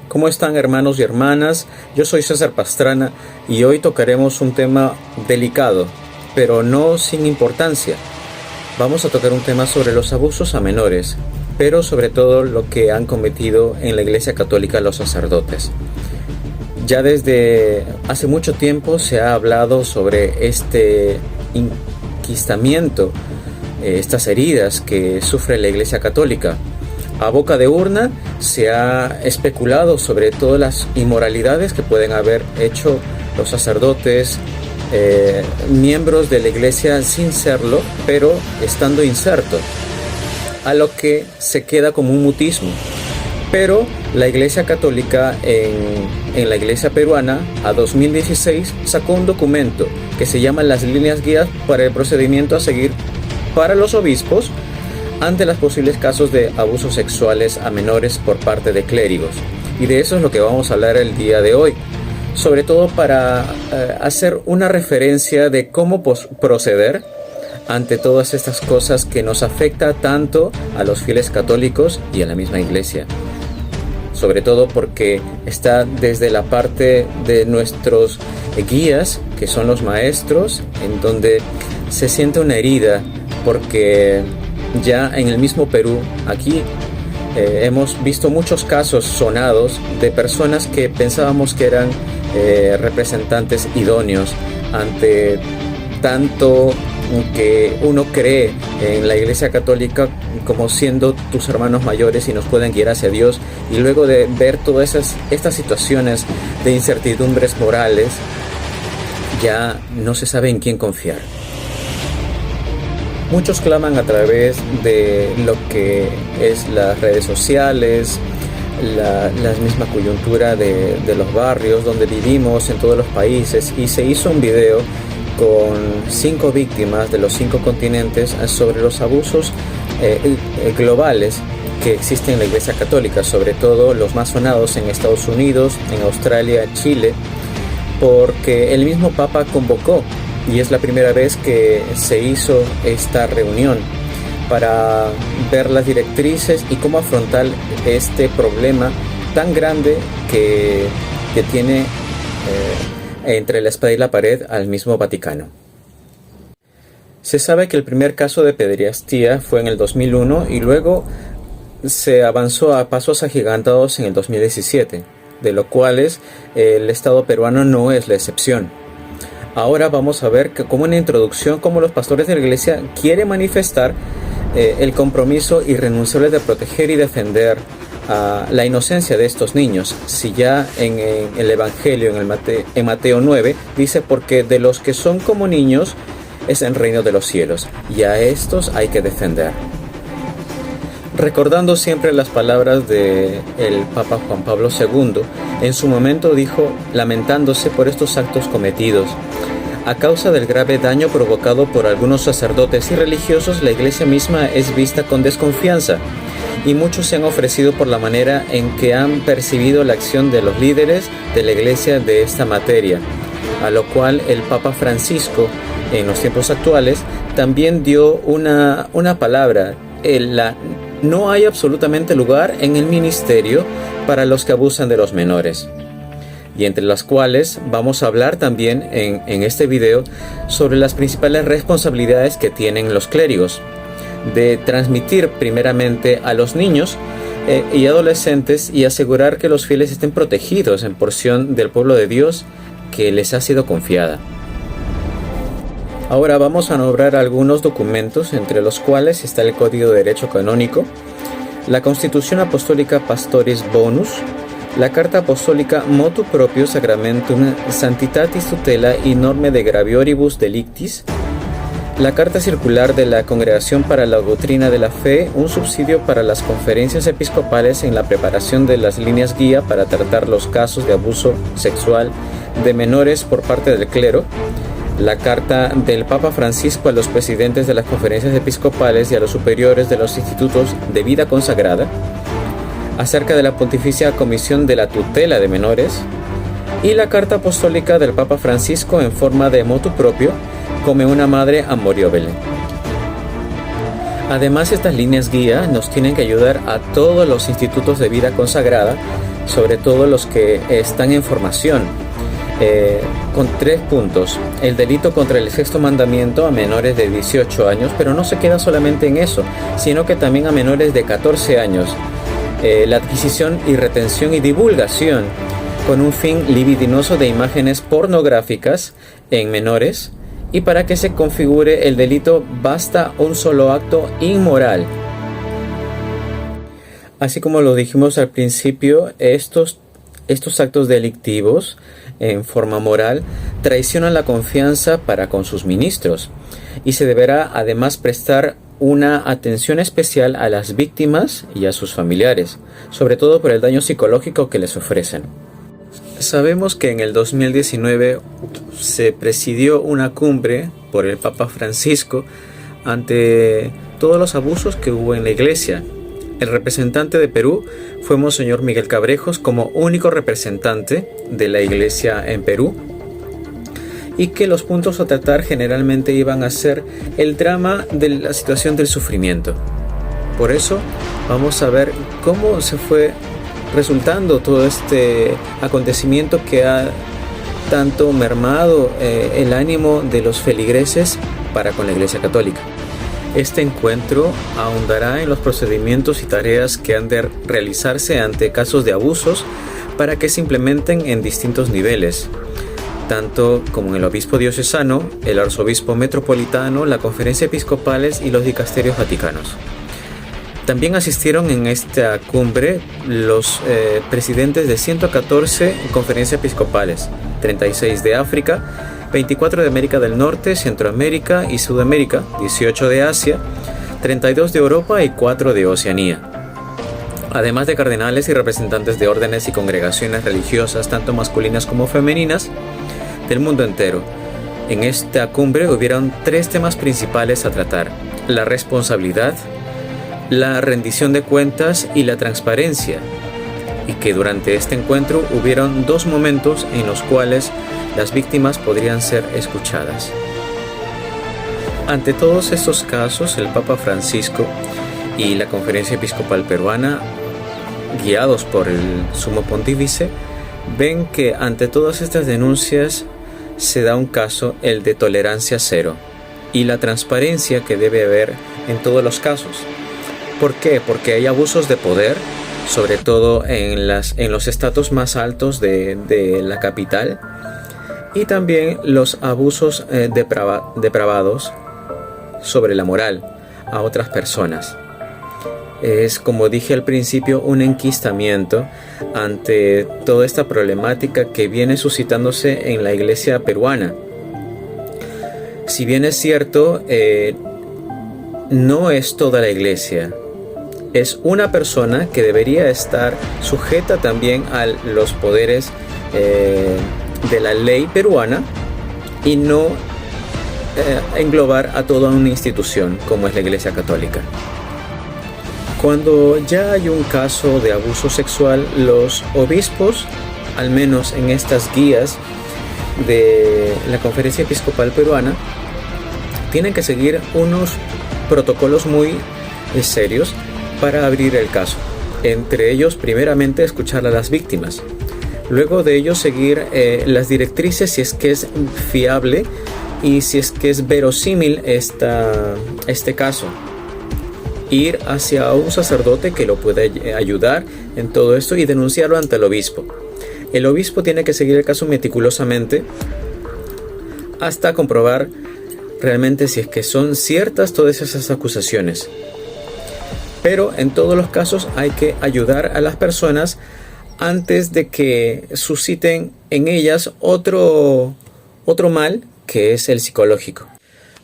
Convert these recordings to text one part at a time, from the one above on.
¿Cómo están, hermanos y hermanas? Yo soy César Pastrana y hoy tocaremos un tema delicado, pero no sin importancia. Vamos a tocar un tema sobre los abusos a menores, pero sobre todo lo que han cometido en la Iglesia Católica los sacerdotes. Ya desde hace mucho tiempo se ha hablado sobre este enquistamiento, estas heridas que sufre la Iglesia Católica. A boca de urna se ha especulado sobre todas las inmoralidades que pueden haber hecho los sacerdotes, miembros de la Iglesia sin serlo, pero estando insertos, a lo que se queda como un mutismo. Pero la Iglesia Católica en la Iglesia peruana, a 2016, sacó un documento que se llama Las líneas guías para el procedimiento a seguir para los obispos ante los posibles casos de abusos sexuales a menores por parte de clérigos. Y de eso es lo que vamos a hablar el día de hoy, sobre todo para hacer una referencia de cómo proceder ante todas estas cosas que nos afecta tanto a los fieles católicos y a la misma Iglesia. Sobre todo porque está desde la parte de nuestros guías, que son los maestros, en donde se siente una herida, porque ya en el mismo Perú, aquí, hemos visto muchos casos sonados de personas que pensábamos que eran representantes idóneos ante tanto que uno cree en la Iglesia Católica como siendo tus hermanos mayores y nos pueden guiar hacia Dios, y luego de ver todas estas situaciones de incertidumbres morales, ya no se sabe en quién confiar. Muchos claman a través de lo que es las redes sociales, la misma coyuntura de los barrios donde vivimos en todos los países, y se hizo un video con 5 víctimas de los 5 continentes sobre los abusos globales que existen en la Iglesia Católica, sobre todo los más sonados en Estados Unidos, en Australia, Chile, porque el mismo Papa convocó, y es la primera vez que se hizo esta reunión para ver las directrices y cómo afrontar este problema tan grande que tiene entre la espada y la pared al mismo Vaticano. Se sabe que el primer caso de pederastía fue en el 2001 y luego se avanzó a pasos agigantados en el 2017, de lo cuales el Estado peruano no es la excepción. Ahora vamos a ver que, como una introducción, cómo los pastores de la Iglesia quieren manifestar el compromiso irrenunciable de proteger y defender la inocencia de estos niños. Si ya en el Evangelio, en Mateo 9, dice: porque de los que son como niños es el reino de los cielos, y a estos hay que defender. Recordando siempre las palabras del Papa Juan Pablo II, en su momento dijo, lamentándose por estos actos cometidos: a causa del grave daño provocado por algunos sacerdotes y religiosos, la Iglesia misma es vista con desconfianza, y muchos se han ofrecido por la manera en que han percibido la acción de los líderes de la Iglesia de esta materia, a lo cual el Papa Francisco, en los tiempos actuales, también dio una palabra: no hay absolutamente lugar en el ministerio para los que abusan de los menores. Y entre las cuales vamos a hablar también en este video sobre las principales responsabilidades que tienen los clérigos, de transmitir primeramente a los niños y adolescentes y asegurar que los fieles estén protegidos en porción del pueblo de Dios que les ha sido confiada. Ahora vamos a nombrar algunos documentos, entre los cuales está el Código de Derecho Canónico, la Constitución Apostólica Pastoris Bonus, la Carta Apostólica Motu Proprio Sacramentum Santitatis Tutela in Norme de Gravioribus Delictis, la Carta Circular de la Congregación para la Doctrina de la Fe, un subsidio para las conferencias episcopales en la preparación de las líneas guía para tratar los casos de abuso sexual de menores por parte del clero, la carta del Papa Francisco a los presidentes de las conferencias episcopales y a los superiores de los institutos de vida consagrada, acerca de la Pontificia Comisión de la Tutela de Menores, y la carta apostólica del Papa Francisco en forma de motu proprio, como una madre amoriobile. Además, estas líneas guía nos tienen que ayudar a todos los institutos de vida consagrada sobre todo los que están en formación, con 3 puntos. El delito contra el sexto mandamiento a menores de 18 años, pero no se queda solamente en eso, sino que también a menores de 14 años. La adquisición y retención y divulgación con un fin libidinoso de imágenes pornográficas en menores, y para que se configure el delito basta un solo acto inmoral. Así como lo dijimos al principio, estos actos delictivos en forma moral traicionan la confianza para con sus ministros, y se deberá además prestar una atención especial a las víctimas y a sus familiares, sobre todo por el daño psicológico que les ofrecen. Sabemos que en el 2019 se presidió una cumbre por el Papa Francisco ante todos los abusos que hubo en la iglesia. El representante de Perú fue Monseñor Miguel Cabrejos como único representante de la iglesia en Perú, y que los puntos a tratar generalmente iban a ser el drama de la situación del sufrimiento. Por eso vamos a ver cómo se fue resultando todo este acontecimiento que ha tanto mermado el ánimo de los feligreses para con la Iglesia Católica. Este encuentro ahondará en los procedimientos y tareas que han de realizarse ante casos de abusos para que se implementen en distintos niveles, tanto como en el obispo diocesano, el arzobispo metropolitano, la conferencia episcopales y los dicasterios vaticanos. También asistieron en esta cumbre los presidentes de 114 conferencias episcopales, 36 de África, 24 de América del Norte, Centroamérica y Sudamérica, 18 de Asia, 32 de Europa y 4 de Oceanía, además de cardenales y representantes de órdenes y congregaciones religiosas, tanto masculinas como femeninas, del mundo entero. En esta cumbre hubieron 3 temas principales a tratar: la responsabilidad, la rendición de cuentas y la transparencia, y que durante este encuentro hubieron 2 momentos en los cuales las víctimas podrían ser escuchadas. Ante todos estos casos, el Papa Francisco y la Conferencia Episcopal Peruana, guiados por el Sumo Pontífice, ven que ante todas estas denuncias se da un caso, el de tolerancia cero, y la transparencia que debe haber en todos los casos. ¿Por qué? Porque hay abusos de poder, sobre todo en los estratos más altos de la capital, y también los abusos depravados sobre la moral a otras personas. Es, como dije al principio, un enquistamiento ante toda esta problemática que viene suscitándose en la iglesia peruana. Si bien es cierto, no es toda la iglesia. Es una persona que debería estar sujeta también a los poderes de la ley peruana, y no englobar a toda una institución como es la Iglesia Católica. Cuando ya hay un caso de abuso sexual, los obispos, al menos en estas guías de la Conferencia Episcopal Peruana, tienen que seguir unos protocolos muy serios para abrir el caso. Entre ellos, primeramente, escuchar a las víctimas. Luego de ello, seguir las directrices si es que es fiable y si es que es verosímil este caso. Ir hacia un sacerdote que lo pueda ayudar en todo esto y denunciarlo ante el obispo. El obispo tiene que seguir el caso meticulosamente hasta comprobar realmente si es que son ciertas todas esas acusaciones. Pero en todos los casos hay que ayudar a las personas antes de que susciten en ellas otro mal, que es el psicológico.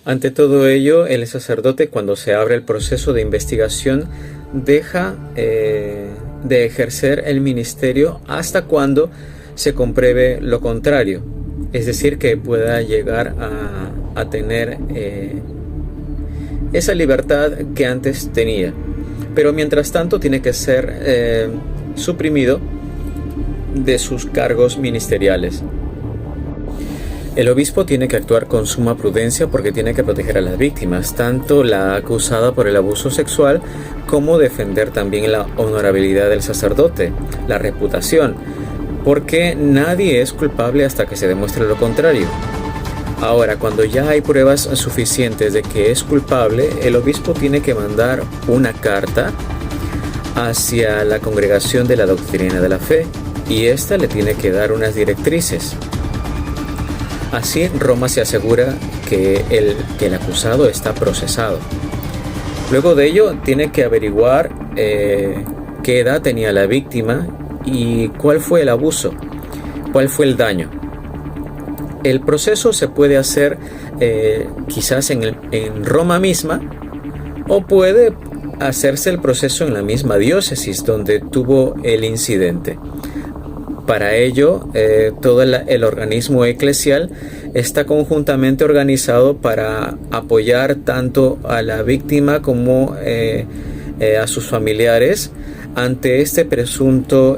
Ante todo ello, el sacerdote, cuando se abre el proceso de investigación, deja de ejercer el ministerio hasta cuando se compruebe lo contrario. Es decir, que pueda llegar a tener esa libertad que antes tenía. Pero mientras tanto tiene que ser suprimido de sus cargos ministeriales. El obispo tiene que actuar con suma prudencia porque tiene que proteger a las víctimas, tanto la acusada por el abuso sexual como defender también la honorabilidad del sacerdote, la reputación, porque nadie es culpable hasta que se demuestre lo contrario. Ahora, cuando ya hay pruebas suficientes de que es culpable, el obispo tiene que mandar una carta hacia la congregación de la doctrina de la fe y ésta le tiene que dar unas directrices. Así, Roma se asegura que el acusado está procesado. Luego de ello, tiene que averiguar qué edad tenía la víctima y cuál fue el abuso, cuál fue el daño. El proceso se puede hacer quizás en Roma misma, o puede hacerse el proceso en la misma diócesis donde tuvo el incidente. Para ello, todo el organismo eclesial está conjuntamente organizado para apoyar tanto a la víctima como a sus familiares ante este presunto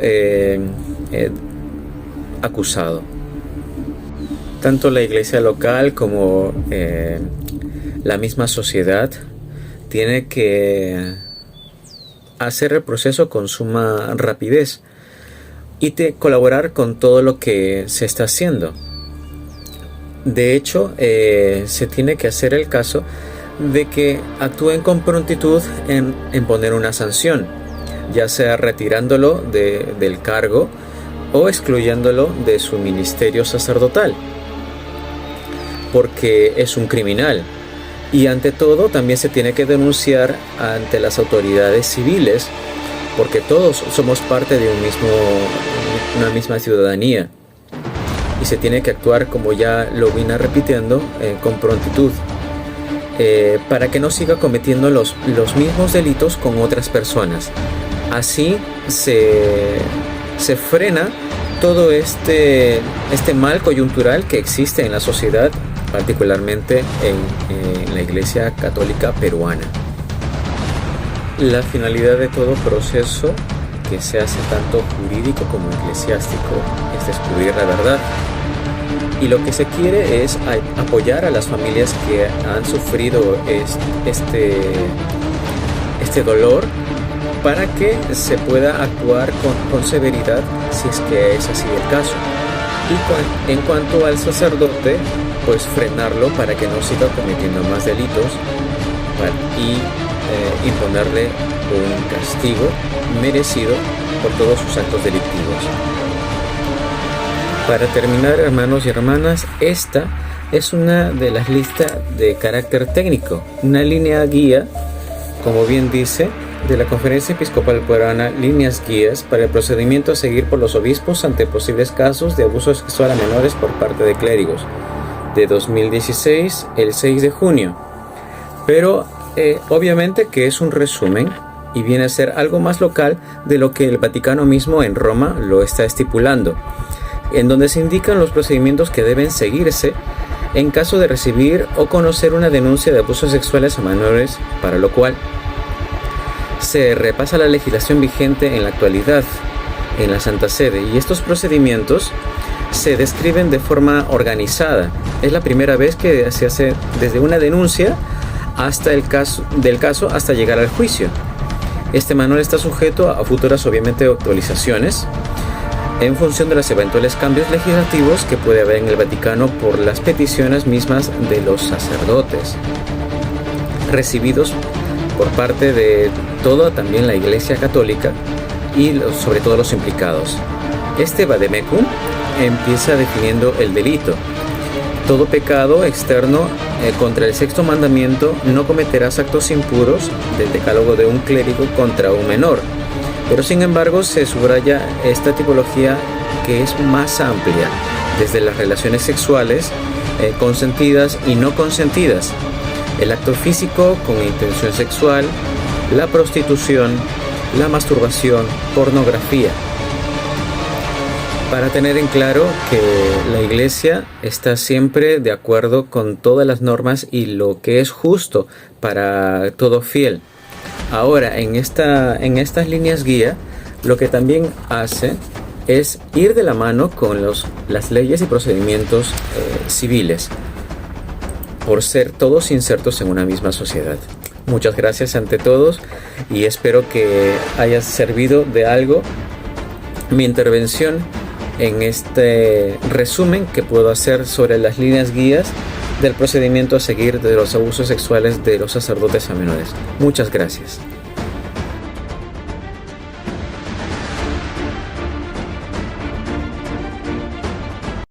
acusado. Tanto la iglesia local como la misma sociedad tiene que hacer el proceso con suma rapidez y colaborar con todo lo que se está haciendo. De hecho, se tiene que hacer el caso de que actúen con prontitud en poner una sanción, ya sea retirándolo del cargo o excluyéndolo de su ministerio sacerdotal, porque es un criminal. Y ante todo también se tiene que denunciar ante las autoridades civiles, porque todos somos parte de una misma ciudadanía y se tiene que actuar, como ya lo vine repitiendo, con prontitud, para que no siga cometiendo los mismos delitos con otras personas. Así se frena todo este mal coyuntural que existe en la sociedad, particularmente en la Iglesia Católica peruana. La finalidad de todo proceso que se hace tanto jurídico como eclesiástico es descubrir la verdad. Y lo que se quiere es apoyar a las familias que han sufrido este dolor, para que se pueda actuar con severidad si es que es así el caso. Y en cuanto al sacerdote, pues frenarlo para que no siga cometiendo más delitos y imponerle un castigo merecido por todos sus actos delictivos. Para terminar, hermanos y hermanas, esta es una de las listas de carácter técnico, una línea guía, como bien dice, de la Conferencia Episcopal Peruana, líneas guías para el procedimiento a seguir por los obispos ante posibles casos de abuso sexual a menores por parte de clérigos, de 2016, el 6 de junio. Pero obviamente que es un resumen y viene a ser algo más local de lo que el Vaticano mismo en Roma lo está estipulando, en donde se indican los procedimientos que deben seguirse en caso de recibir o conocer una denuncia de abusos sexuales a menores, para lo cual se repasa la legislación vigente en la actualidad en la Santa Sede, y estos procedimientos se describen de forma organizada. Es la primera vez que se hace desde una denuncia hasta del caso hasta llegar al juicio. Este manual está sujeto a futuras, obviamente, actualizaciones en función de los eventuales cambios legislativos que puede haber en el Vaticano por las peticiones mismas de los sacerdotes, recibidos por parte de toda también la Iglesia Católica y sobre todo los implicados. Este vademecum empieza definiendo el delito. Todo pecado externo contra el sexto mandamiento: no cometerás actos impuros, del decálogo de un clérigo contra un menor. Pero sin embargo se subraya esta tipología, que es más amplia, desde las relaciones sexuales consentidas y no consentidas, el acto físico con intención sexual, la prostitución, la masturbación, pornografía. Para tener en claro que la Iglesia está siempre de acuerdo con todas las normas y lo que es justo para todo fiel. Ahora, en estas líneas guía, lo que también hace es ir de la mano con las leyes y procedimientos civiles, por ser todos insertos en una misma sociedad. Muchas gracias ante todos y espero que haya servido de algo mi intervención en este resumen que puedo hacer sobre las líneas guías del procedimiento a seguir de los abusos sexuales de los sacerdotes a menores. Muchas gracias.